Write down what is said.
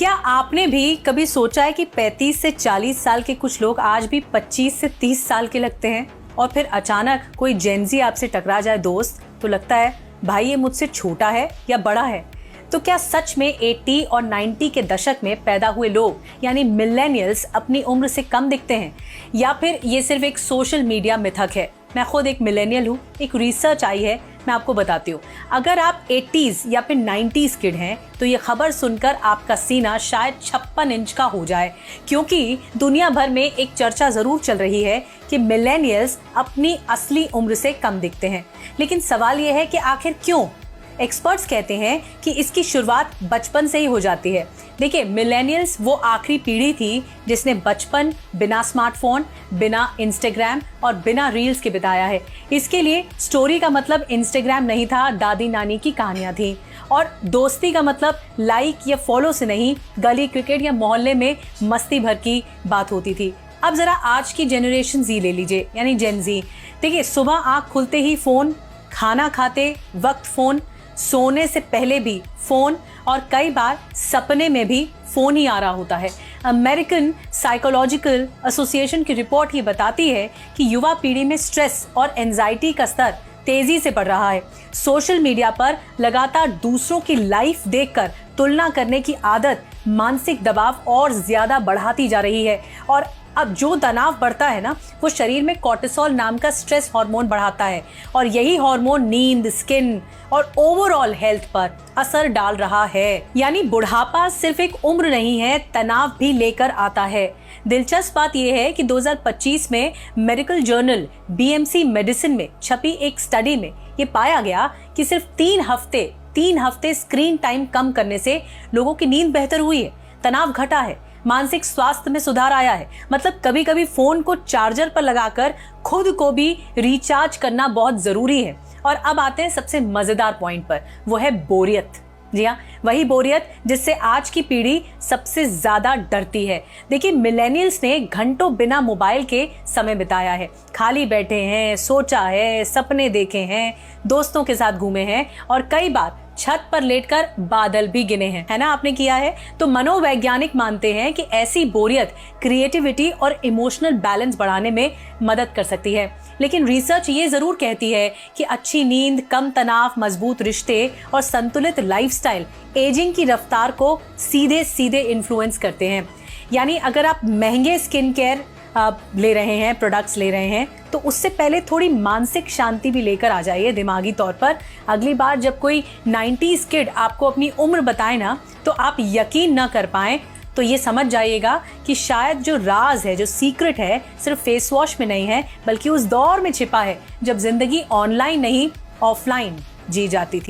क्या आपने भी कभी सोचा है कि 35 से 40 साल के कुछ लोग आज भी 25 से 30 साल के लगते हैं? और फिर अचानक कोई जेनजी आपसे टकरा जाए दोस्त, तो लगता है भाई ये मुझसे छोटा है या बड़ा है। तो क्या सच में 80 और 90 के दशक में पैदा हुए लोग यानी मिलेनियल्स अपनी उम्र से कम दिखते हैं, या फिर ये सिर्फ एक सोशल मीडिया मिथक है? मैं खुद एक मिलेनियल हूँ, एक रिसर्च आई है, मैं आपको बताती हूँ। अगर आप 80s या फिर 90s किड हैं तो ये खबर सुनकर आपका सीना शायद 56 इंच का हो जाए, क्योंकि दुनिया भर में एक चर्चा जरूर चल रही है कि मिलेनियल्स अपनी असली उम्र से कम दिखते हैं। लेकिन सवाल ये है कि आखिर क्यों? एक्सपर्ट्स कहते हैं कि इसकी शुरुआत बचपन से ही हो जाती है। देखिए, मिलेनियल्स वो आखिरी पीढ़ी थी जिसने बचपन बिना स्मार्टफोन, बिना इंस्टाग्राम और बिना रील्स के बिताया है। इसके लिए स्टोरी का मतलब इंस्टाग्राम नहीं था, दादी नानी की कहानियां थी। और दोस्ती का मतलब लाइक या फॉलो से नहीं, गली क्रिकेट या मोहल्ले में मस्ती भर की बात होती थी। अब जरा आज की जनरेशन जी ले लीजिए, यानी जेन जी। देखिए, सुबह आँख खुलते ही फोन, खाना खाते वक्त फोन, सोने से पहले भी फोन, और कई बार सपने में भी फोन ही आ रहा होता है। अमेरिकन साइकोलॉजिकल एसोसिएशन की रिपोर्ट ये बताती है कि युवा पीढ़ी में स्ट्रेस और एंजाइटी का स्तर तेजी से बढ़ रहा है। सोशल मीडिया पर लगातार दूसरों की लाइफ देखकर तुलना करने की आदत मानसिक दबाव और ज्यादा बढ़ाती जा रही है। और अब जो तनाव बढ़ता है ना, वो शरीर में कोर्टिसोल नाम का स्ट्रेस हार्मोन बढ़ाता है, और यही हार्मोन नींद, स्किन और ओवरऑल हेल्थ पर असर डाल रहा है। यानी बुढ़ापा सिर्फ एक उम्र नहीं है, तनाव भी लेकर आता है। दिलचस्प बात यह है कि 2025 में मेडिकल जर्नल बीएमसी मेडिसिन में छपी एक स्टडी में ये पाया गया कि सिर्फ 3 हफ्ते स्क्रीन टाइम कम करने से लोगों की नींद बेहतर हुई है, तनाव घटा है, मानसिक स्वास्थ्य में सुधार आया है। मतलब कभी कभी फोन को चार्जर पर लगाकर खुद को भी रिचार्ज करना बहुत जरूरी है। और अब आते हैं सबसे मजेदार पॉइंट पर, वो है बोरियत। जी हाँ, वही बोरियत जिससे आज की पीढ़ी सबसे ज्यादा डरती है। देखिए, मिलेनियल्स ने घंटों बिना मोबाइल के समय बिताया है, खाली बैठे हैं, सोचा है, सपने देखे हैं, दोस्तों के साथ घूमे हैं और कई बार छत पर लेटकर बादल भी गिने हैं, है ना? आपने किया है? तो मनोवैज्ञानिक मानते हैं कि ऐसी बोरियत क्रिएटिविटी और इमोशनल बैलेंस बढ़ाने में मदद कर सकती है। लेकिन रिसर्च ये जरूर कहती है कि अच्छी नींद, कम तनाव, मजबूत रिश्ते और संतुलित लाइफस्टाइल एजिंग की रफ्तार को सीधे सीधे इन्फ्लुएंस करते हैं। यानी अगर आप महंगे स्किन केयर ले रहे हैं, प्रोडक्ट्स ले रहे हैं, तो उससे पहले थोड़ी मानसिक शांति भी लेकर आ जाइए दिमागी तौर पर। अगली बार जब कोई 90s किड आपको अपनी उम्र बताए ना, तो आप यकीन न कर पाएं, तो ये समझ जाइएगा कि शायद जो राज है, जो सीक्रेट है, सिर्फ फेस वॉश में नहीं है, बल्कि उस दौर में छिपा है जब जिंदगी ऑनलाइन नहीं ऑफलाइन जी जाती थी।